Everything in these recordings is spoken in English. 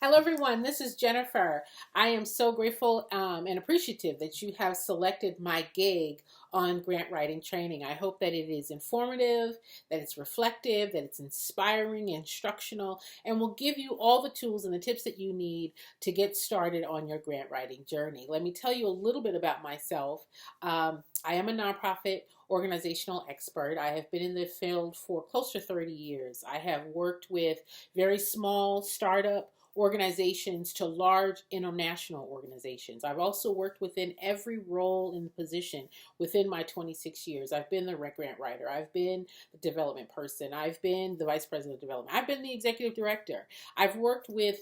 Hello, everyone. This is Jennifer. I am so grateful and appreciative that you have selected my gig on grant writing training. I hope that it is informative, that it's reflective, that it's inspiring, instructional, and will give you all the tools and the tips that you need to get started on your grant writing journey. Let me tell you a little bit about myself. I am a nonprofit organizational expert. I have been in the field for close to 30 years. I have worked with very small startup organizations to large international organizations. I've also worked within every role and position within my 26 years. I've been the grant writer. I've been the development person. I've been the vice president of development. I've been the executive director. I've worked with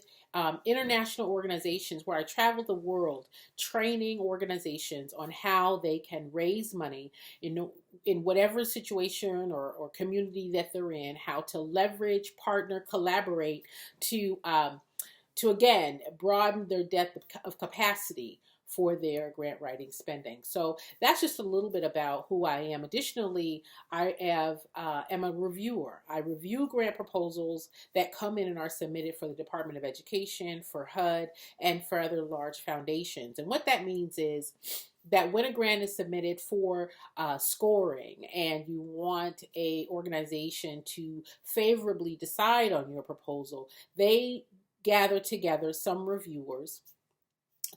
international organizations where I traveled the world training organizations on how they can raise money in whatever situation or community that they're in, how to leverage, partner, collaborate to again broaden their depth of capacity for their grant writing spending. So that's just a little bit about who I am. Additionally, am a reviewer. I review grant proposals that come in and are submitted for the Department of Education, for HUD, and for other large foundations. And what that means is that when a grant is submitted for scoring and you want a organization to favorably decide on your proposal, they gather together some reviewers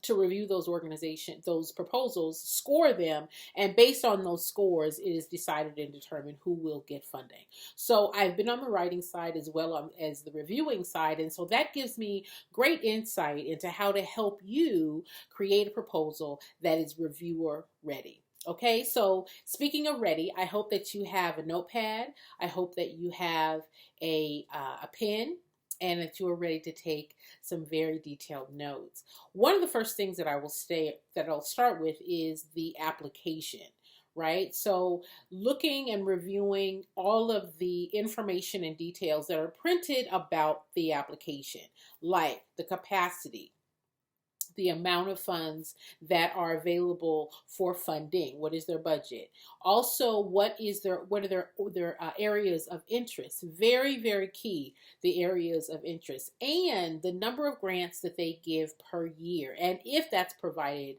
to review those proposals, score them, and based on those scores, it is decided and determined who will get funding. So I've been on the writing side as well as the reviewing side, and so that gives me great insight into how to help you create a proposal that is reviewer ready. Okay, so speaking of ready, I hope that you have a notepad. I hope that you have a pen and that you are ready to take some very detailed notes. One of the first things that I'll start with is the application, right? So looking and reviewing all of the information and details that are printed about the application, like the capacity, the amount of funds that are available for funding. What is their budget? Also, what are their areas of interest? Very, very key, the areas of interest and the number of grants that they give per year, and if that's provided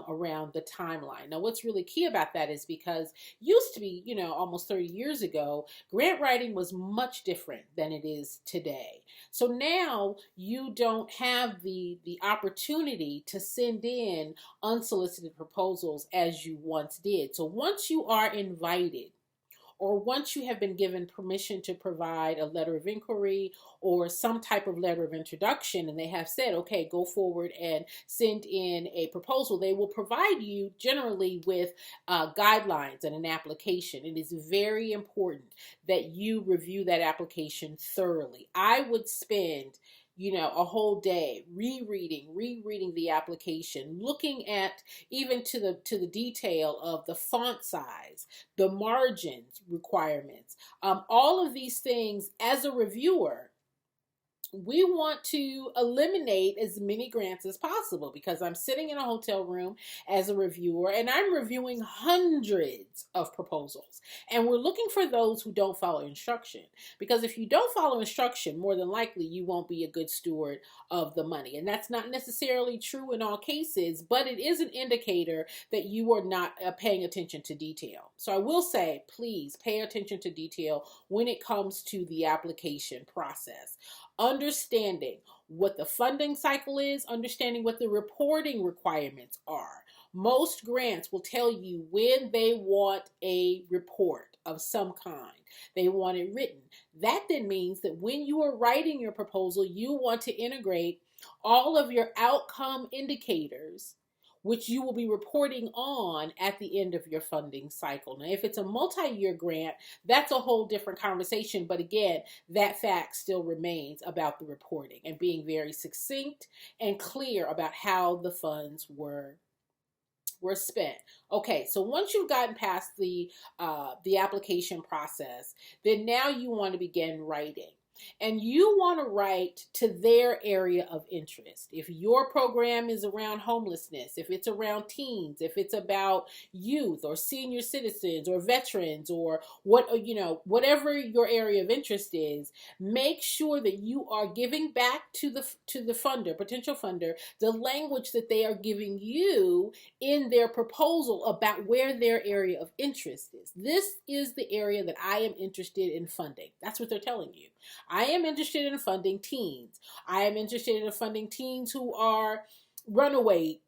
around the timeline. Now, what's really key about that is because used to be, almost 30 years ago, grant writing was much different than it is today. So now you don't have the opportunity to send in unsolicited proposals as you once did. So once you are invited, or once you have been given permission to provide a letter of inquiry or some type of letter of introduction, and they have said, okay, go forward and send in a proposal, they will provide you generally with guidelines and an application. It is very important that you review that application thoroughly. I would spend a whole day rereading the application, looking at even to the detail of the font size, the margins requirements, all of these things. As a reviewer, we want to eliminate as many grants as possible because I'm sitting in a hotel room as a reviewer and I'm reviewing hundreds of proposals. And we're looking for those who don't follow instruction, because if you don't follow instruction, more than likely you won't be a good steward of the money. And that's not necessarily true in all cases, but it is an indicator that you are not paying attention to detail. So I will say, please pay attention to detail when it comes to the application process. Understanding what the funding cycle is, understanding what the reporting requirements are. Most grants will tell you when they want a report of some kind. They want it written. That then means that when you are writing your proposal, you want to integrate all of your outcome indicators, which you will be reporting on at the end of your funding cycle. Now, if it's a multi-year grant, that's a whole different conversation. But again, that fact still remains about the reporting and being very succinct and clear about how the funds were spent. Okay, so once you've gotten past the application process, then now you want to begin writing. And you want to write to their area of interest. If your program is around homelessness, if it's around teens, if it's about youth or senior citizens or veterans or whatever your area of interest is, make sure that you are giving back to the funder, potential funder, the language that they are giving you in their proposal about where their area of interest is. This is the area that I am interested in funding. That's what they're telling you. I am interested in funding teens. I am interested in funding teens who are runaway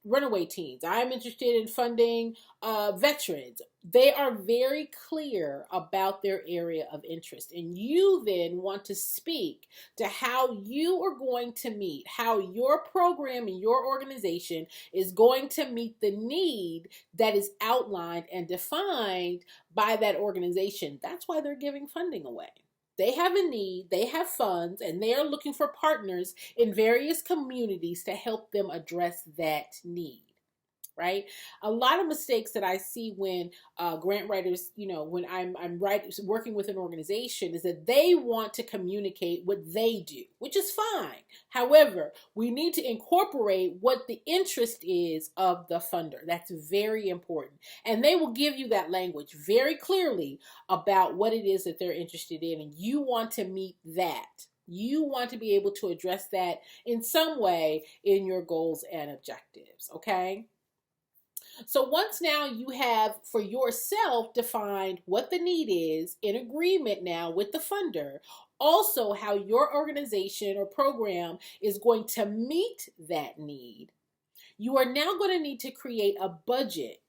teens. I am interested in funding veterans. They are very clear about their area of interest. And you then want to speak to how you are going to meet, how your program and your organization is going to meet the need that is outlined and defined by that organization. That's why they're giving funding away. They have a need, they have funds, and they are looking for partners in various communities to help them address that need. Right? A lot of mistakes that I see when grant writers, when I'm working with an organization, is that they want to communicate what they do, which is fine. However, we need to incorporate what the interest is of the funder. That's very important. And they will give you that language very clearly about what it is that they're interested in, and you want to meet that. You want to be able to address that in some way in your goals and objectives, okay? So once now you have for yourself defined what the need is, in agreement now with the funder, also how your organization or program is going to meet that need, you are now going to need to create a budget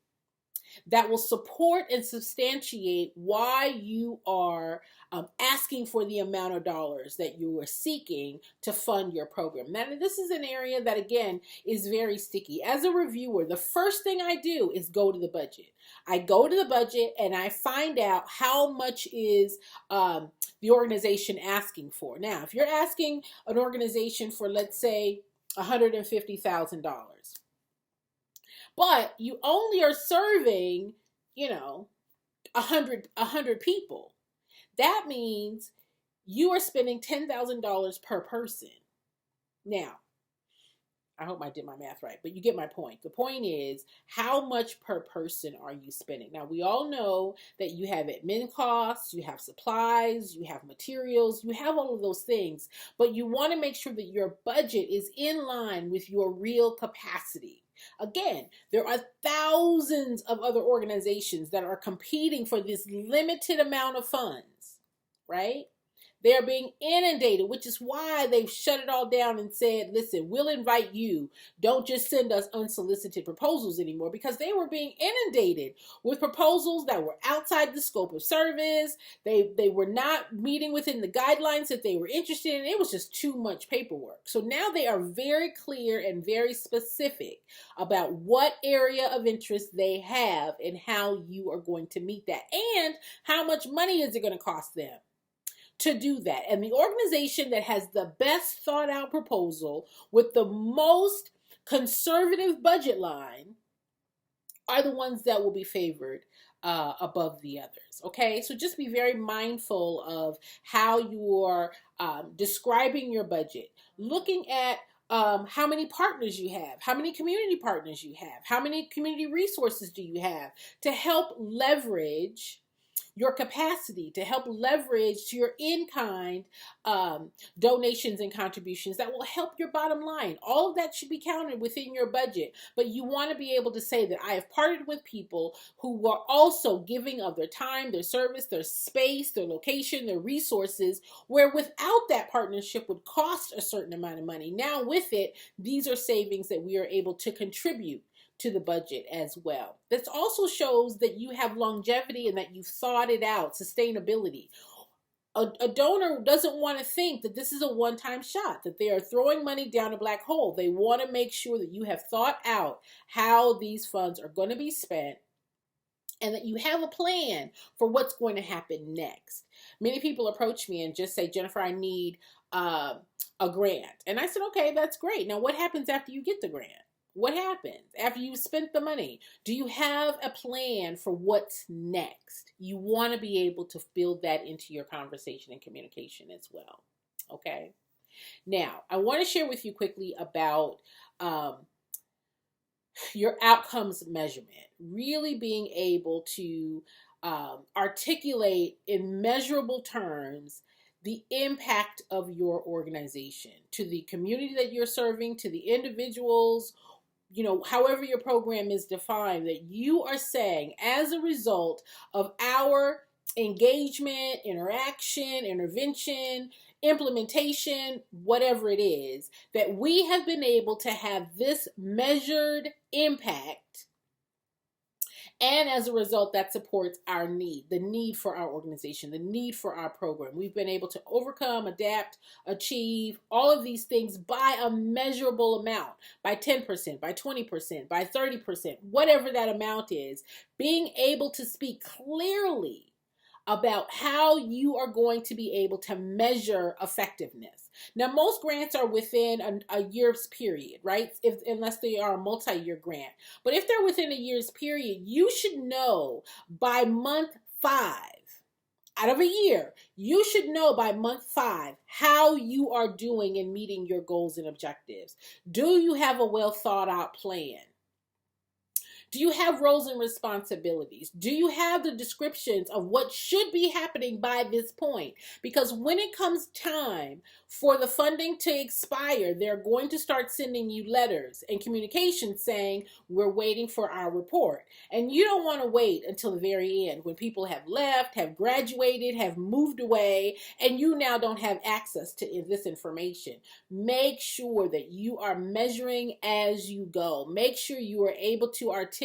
that will support and substantiate why you are asking for the amount of dollars that you are seeking to fund your program. Now, this is an area that, again, is very sticky. As a reviewer, the first thing I do is go to the budget. I go to the budget and I find out how much is the organization asking for. Now, if you're asking an organization for, let's say, $150,000, but you only are serving, 100 people. That means you are spending $10,000 per person. Now, I hope I did my math right, but you get my point. The point is, how much per person are you spending? Now, we all know that you have admin costs, you have supplies, you have materials, you have all of those things, but you want to make sure that your budget is in line with your real capacity. Again, there are thousands of other organizations that are competing for this limited amount of funds, right? They're being inundated, which is why they've shut it all down and said, listen, we'll invite you. Don't just send us unsolicited proposals anymore, because they were being inundated with proposals that were outside the scope of service. They were not meeting within the guidelines that they were interested in. It was just too much paperwork. So now they are very clear and very specific about what area of interest they have and how you are going to meet that, and how much money is it going to cost them to do that. And the organization that has the best thought out proposal with the most conservative budget line are the ones that will be favored above the others. Okay, so just be very mindful of how you are describing your budget, looking at how many partners you have, how many community partners you have, how many community resources do you have to help leverage your capacity, to help leverage your in-kind donations and contributions that will help your bottom line. All of that should be counted within your budget. But you want to be able to say that I have partnered with people who are also giving of their time, their service, their space, their location, their resources, where without that partnership would cost a certain amount of money. Now with it, these are savings that we are able to contribute to the budget as well. This also shows that you have longevity and that you've thought it out, sustainability. A donor doesn't want to think that this is a one-time shot, that they are throwing money down a black hole. They want to make sure that you have thought out how these funds are going to be spent, and that you have a plan for what's going to happen next. Many people approach me and just say, Jennifer, I need a grant. And I said, okay, that's great. Now, what happens after you get the grant? What happens after you spent the money? Do you have a plan for what's next? You want to be able to build that into your conversation and communication as well. Okay. Now, I want to share with you quickly about um, your outcomes measurement, really being able to articulate in measurable terms the impact of your organization to the community that you're serving, to the individuals, however your program is defined, that you are saying as a result of our engagement, interaction, intervention, implementation, whatever it is, that we have been able to have this measured impact. And as a result, that supports our need, the need for our organization, the need for our program. We've been able to overcome, adapt, achieve all of these things by a measurable amount, by 10%, by 20%, by 30%, whatever that amount is, being able to speak clearly about how you are going to be able to measure effectiveness. Now, most grants are within a year's period, right? Unless they are a multi-year grant. But if they're within a year's period, you should know by month 5 out of a year, you should know by month 5 how you are doing in meeting your goals and objectives. Do you have a well thought out plan? Do you have roles and responsibilities? Do you have the descriptions of what should be happening by this point? Because when it comes time for the funding to expire, they're going to start sending you letters and communications saying, we're waiting for our report. And you don't want to wait until the very end when people have left, have graduated, have moved away, and you now don't have access to this information. Make sure that you are measuring as you go. Make sure you are able to articulate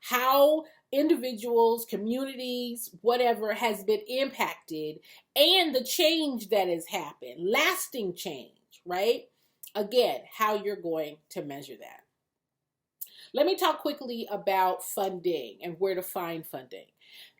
how individuals, communities, whatever has been impacted and the change that has happened, lasting change, right? Again, how you're going to measure that. Let me talk quickly about funding and where to find funding.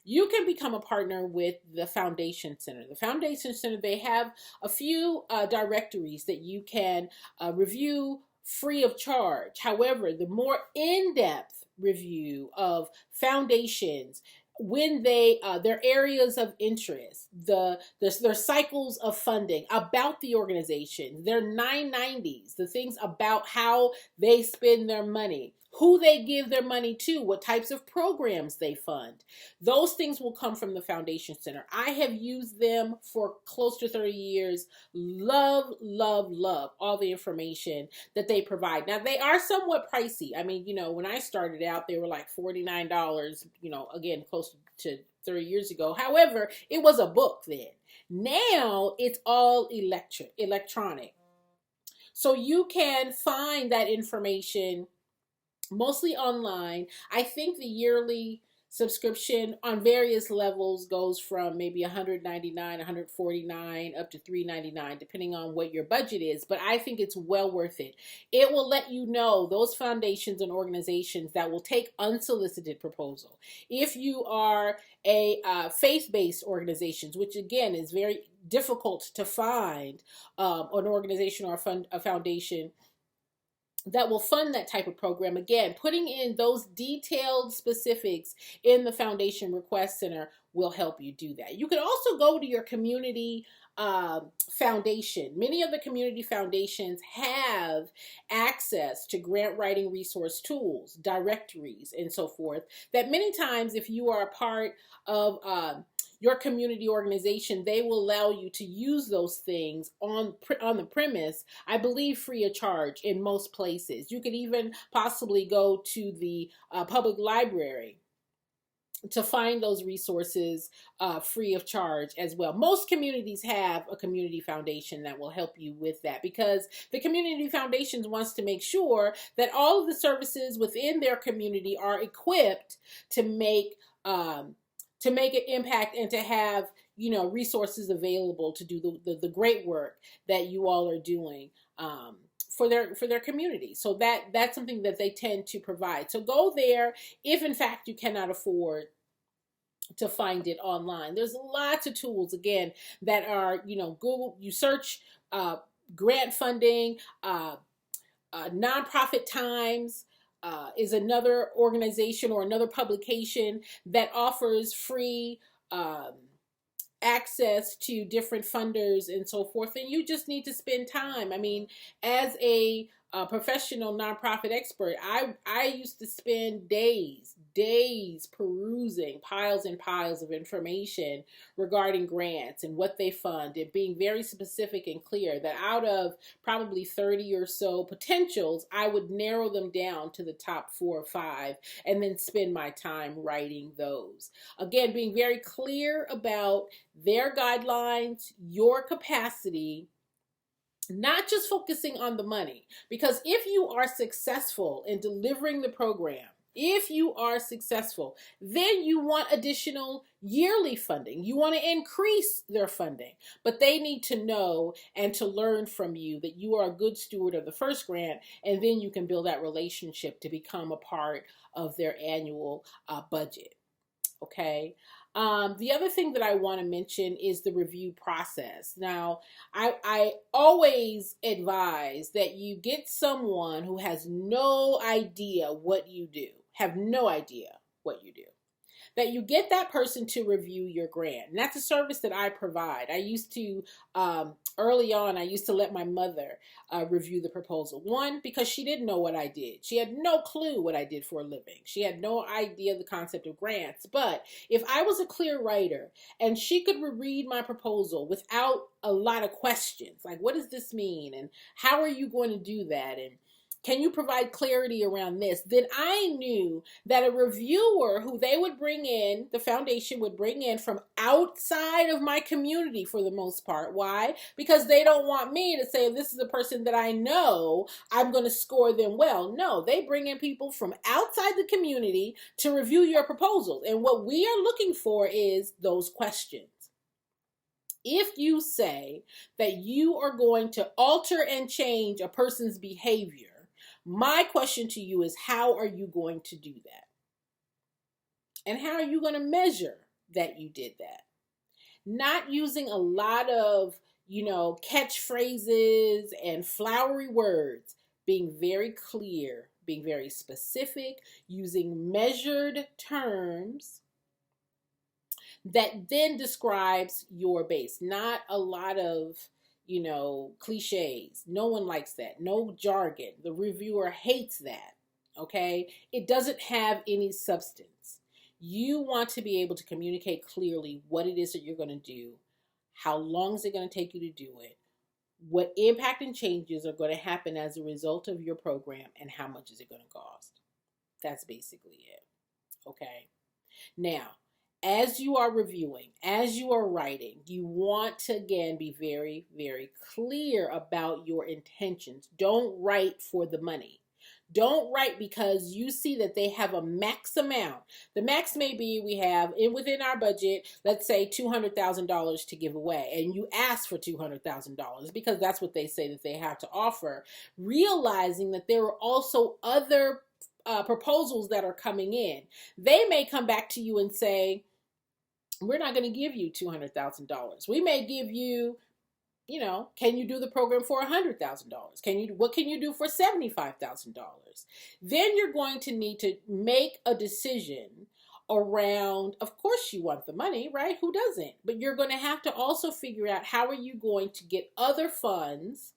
You can become a partner with the Foundation Center. The Foundation Center, they have a few directories that you can review free of charge. However, the more in-depth review of foundations, when they their areas of interest, their cycles of funding, about the organization, their 990s, the things about how they spend their money, who they give their money to, what types of programs they fund. Those things will come from the Foundation Center. I have used them for close to 30 years. Love, love, love all the information that they provide. Now, they are somewhat pricey. I mean, when I started out, they were like $49, again, close to 30 years ago. However, it was a book then. Now, it's all electronic. So you can find that information mostly online. I think the yearly subscription on various levels goes from maybe $199, $149 up to $399, depending on what your budget is. But I think it's well worth it. It will let you know those foundations and organizations that will take unsolicited proposal. If you are a faith-based organizations, which again is very difficult to find an organization or a foundation that will fund that type of program. Again, putting in those detailed specifics in the Foundation Request Center will help you do that. You can also go to your community foundation. Many of the community foundations have access to grant writing resource tools, directories, and so forth, that many times if you are a part of your community organization, they will allow you to use those things on the premise, I believe, free of charge in most places. You could even possibly go to the public library to find those resources free of charge as well. Most communities have a community foundation that will help you with that, because the community foundations wants to make sure that all of the services within their community are equipped to make an impact and to have resources available to do the great work that you all are doing for their community. So that's something that they tend to provide. So go there if in fact you cannot afford to find it online. There's lots of tools, again, that are, Google, you search grant funding, Nonprofit Times, is another organization or another publication that offers free access to different funders and so forth, then you just need to spend time. I mean, as a professional nonprofit expert, I used to spend days perusing piles and piles of information regarding grants and what they fund, and being very specific and clear that out of probably 30 or so potentials, I would narrow them down to the top 4 or 5 and then spend my time writing those. Again, being very clear about their guidelines, your capacity, not just focusing on the money. Because if you are successful in delivering the program, if you are successful, then you want additional yearly funding. You want to increase their funding, but they need to know and to learn from you that you are a good steward of the first grant, and then you can build that relationship to become a part of their annual budget. Okay. The other thing that I want to mention is the review process. Now, I always advise that you get someone who has no idea what you do, have no idea what you do, that you get that person to review your grant. And that's a service that I provide. I used to, early on, I used to let my mother review the proposal. One, because she didn't know what I did. She had no clue what I did for a living. She had no idea the concept of grants. But if I was a clear writer and she could reread my proposal without a lot of questions, like, what does this mean? And how are you going to do that? And can you provide clarity around this? Then I knew that a reviewer who they would bring in, the foundation would bring in from outside of my community for the most part. Why? Because they don't want me to say, this is a person that I know, I'm going to score them well. No, they bring in people from outside the community to review your proposals. And what we are looking for is those questions. If you say that you are going to alter and change a person's behavior, my question to you is, how are you going to do that? And how are you going to measure that you did that? Not using a lot of, catchphrases and flowery words, being very clear, being very specific, using measured terms that then describes your base. Not a lot of cliches. No one likes that. No jargon. The reviewer hates that. Okay? It doesn't have any substance. You want to be able to communicate clearly what it is that you're going to do, how long is it going to take you to do it, what impact and changes are going to happen as a result of your program, and how much is it going to cost. That's basically it. Okay? Now, as you are reviewing, as you are writing, you want to, again, be very, very clear about your intentions. Don't write for the money. Don't write because you see that they have a max amount. The max may be we have within our budget, let's say $200,000 to give away. And you ask for $200,000 because that's what they say that they have to offer, realizing that there are also other proposals that are coming in. They may come back to you and say, we're not going to give you $200,000. We may give you, can you do the program for $100,000? What can you do for $75,000? Then you're going to need to make a decision around, of course you want the money, right? Who doesn't? But you're going to have to also figure out how are you going to get other funds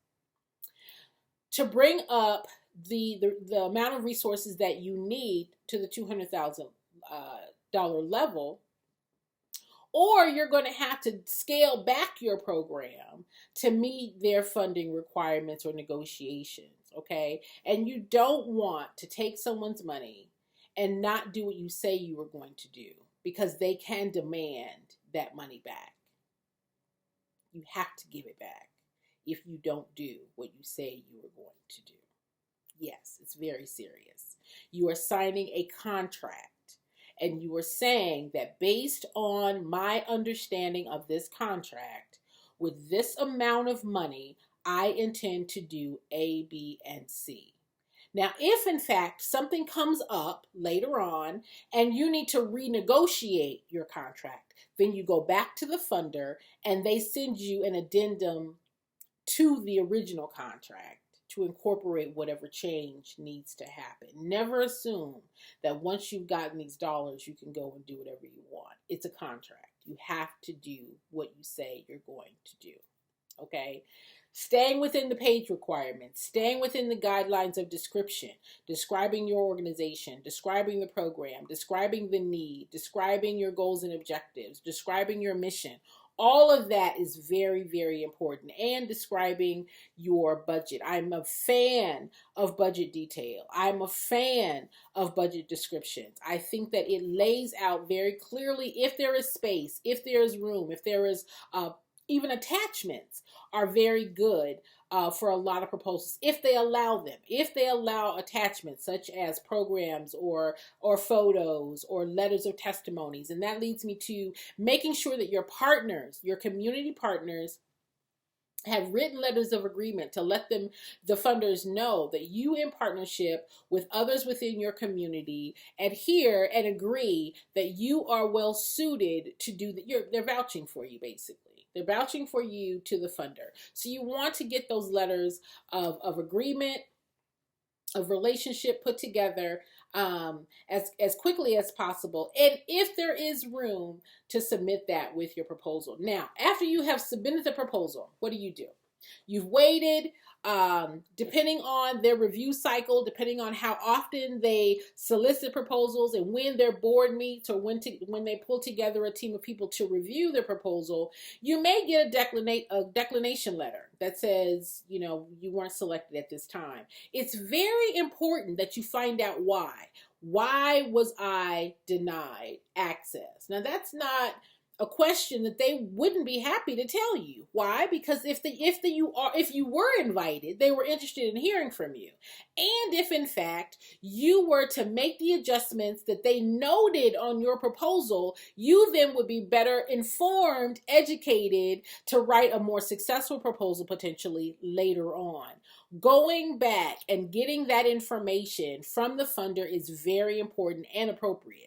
to bring up the amount of resources that you need to the $200,000 level. Or you're going to have to scale back your program to meet their funding requirements or negotiations, okay? And you don't want to take someone's money and not do what you say you were going to do, because they can demand that money back. You have to give it back if you don't do what you say you were going to do. Yes, it's very serious. You are signing a contract. And you are saying that based on my understanding of this contract, with this amount of money, I intend to do A, B, and C. Now, if in fact something comes up later on and you need to renegotiate your contract, then you go back to the funder and they send you an addendum to the original contract to incorporate whatever change needs to happen. Never assume that once you've gotten these dollars, you can go and do whatever you want. It's a contract. You have to do what you say you're going to do. Okay? Staying within the page requirements, staying within the guidelines of description, describing your organization, describing the program, describing the need, describing your goals and objectives, describing your mission. All of that is very, very important. And describing your budget. I'm a fan of budget detail. I'm a fan of budget descriptions. I think that it lays out very clearly if there is space, if there is room, if there is even attachments are very good for a lot of proposals if they allow them. If they allow attachments such as programs or photos or letters of testimonies. And that leads me to making sure that your partners, your community partners, have written letters of agreement to let them, the funders, know that you, in partnership with others within your community, adhere and agree that you are well suited to do that. They're vouching for you, basically. They're vouching for you to the funder. So you want to get those letters of agreement, of relationship put together as quickly as possible. And if there is room, to submit that with your proposal. Now, after you have submitted the proposal, what do? You've waited, depending on their review cycle, depending on how often they solicit proposals and when their board meets or when they pull together a team of people to review their proposal, you may get a declination letter that says, you weren't selected at this time. It's very important that you find out why. Why was I denied access? Now, that's not a question that they wouldn't be happy to tell you. Why? Because if you were invited, they were interested in hearing from you. And if in fact you were to make the adjustments that they noted on your proposal, you then would be better informed, educated to write a more successful proposal potentially later on. Going back and getting that information from the funder is very important and appropriate.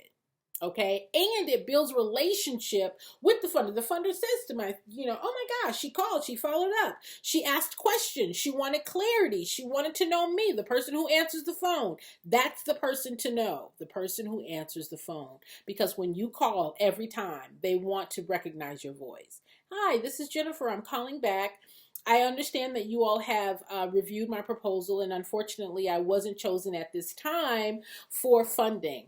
Okay, and it builds relationship with the funder. The funder says to my, oh my gosh, she called, she followed up, she asked questions, she wanted clarity, she wanted to know me, the person who answers the phone. That's the person to know, the person who answers the phone. Because when you call every time, they want to recognize your voice. Hi, this is Jennifer, I'm calling back. I understand that you all have reviewed my proposal, and unfortunately I wasn't chosen at this time for funding.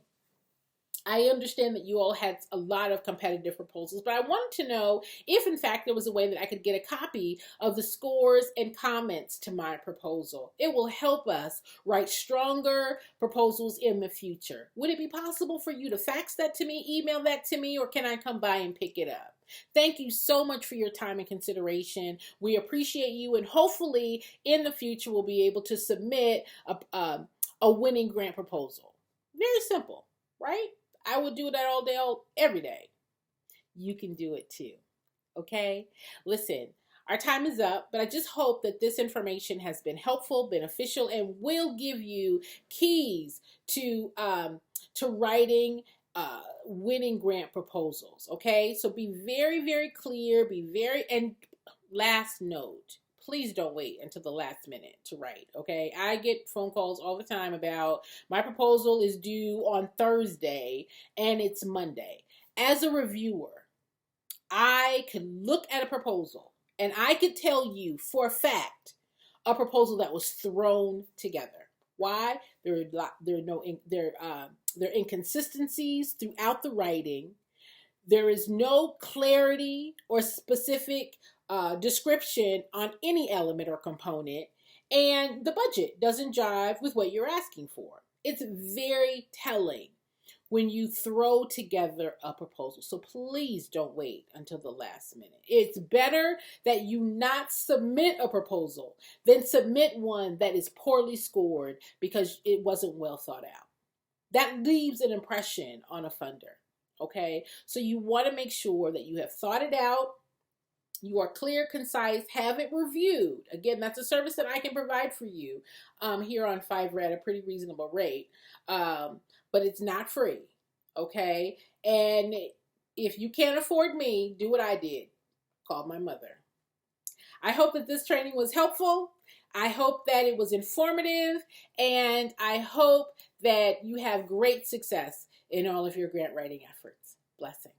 I understand that you all had a lot of competitive proposals, but I wanted to know if in fact there was a way that I could get a copy of the scores and comments to my proposal. It will help us write stronger proposals in the future. Would it be possible for you to fax that to me, email that to me, or can I come by and pick it up? Thank you so much for your time and consideration. We appreciate you, and hopefully in the future we'll be able to submit a winning grant proposal. Very simple, right? I would do that all day, every day. You can do it too. Okay? Listen, our time is up, but I just hope that this information has been helpful, beneficial, and will give you keys to writing winning grant proposals. Okay? So be very, very clear. And last note. Please don't wait until the last minute to write, okay? I get phone calls all the time about my proposal is due on Thursday and it's Monday. As a reviewer, I can look at a proposal and I could tell you for a fact a proposal that was thrown together. Why? There are inconsistencies throughout the writing. There is no clarity or specific description on any element or component, and the budget doesn't jive with what you're asking for. It's very telling when you throw together a proposal. So please don't wait until the last minute. It's better that you not submit a proposal than submit one that is poorly scored because it wasn't well thought out. That leaves an impression on a funder. Okay, so you want to make sure that you have thought it out. You are clear, concise, have it reviewed. Again, that's a service that I can provide for you here on Fiverr at a pretty reasonable rate. But it's not free, okay? And if you can't afford me, do what I did. Call my mother. I hope that this training was helpful. I hope that it was informative. And I hope that you have great success in all of your grant writing efforts. Blessings.